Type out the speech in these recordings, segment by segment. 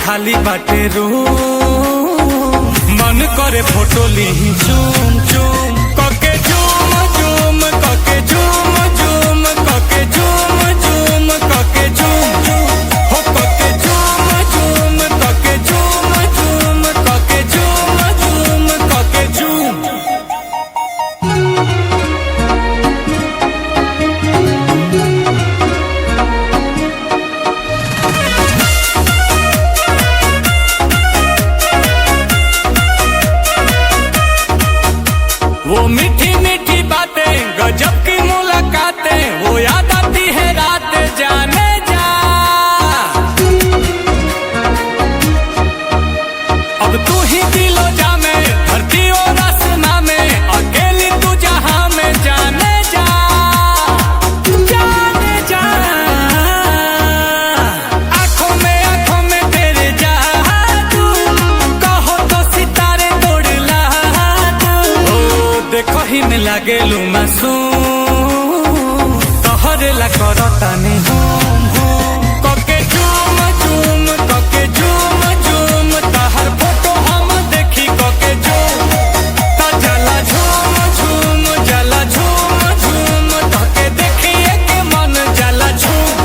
खाली बाटे रूम, मन करे फोटो ली चूम चूम कके झूम झूम कके झूम झूम कके झूम झूम कके झूम हो कके झूम झूम कके झूम झूम कके झूम झूम कके झूम। वो मीठी मीठी बातें गजब की मुलाकातें, वो याद आती है रात जाने जा। अब तू ही दिलो जा में धरती और आसमां में, अकेली तू जहां में जाने जा जाने जा। आंखों में तेरे जादू, कहो तो सितारे तोड़ ला तू। देखो ही में लागेलू मासूम, तोहरे ला करतानी हम कके झूम झूम कके झूम झूम, तहर फोटो हम देखी कके झूम ता जला झूम झूम जला झूम झूम, तके देखिए के मन जला झूम।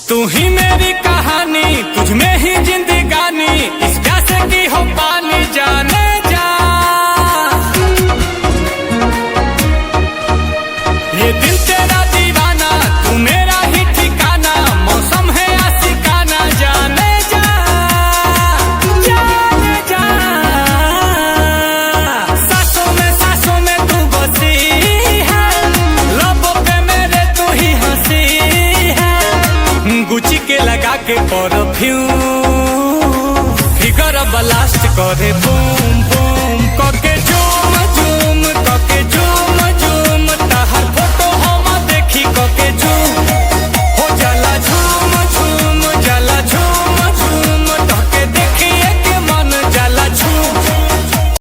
तू ही मेरी कहानी, तुझ में ही जिंदगानी, इस प्यासे की हो पानी जाने जा। ये दिल तेरा दीवाना, तू मेरा ही ठिकाना, मौसम है आशिकाना जाने जा जाने जा। सांसों में तू बसी है, लबों पे मेरे तू ही हंसी है। गुची के लगा के परफ्यूम, फिगर ब्लास्ट करे बूम।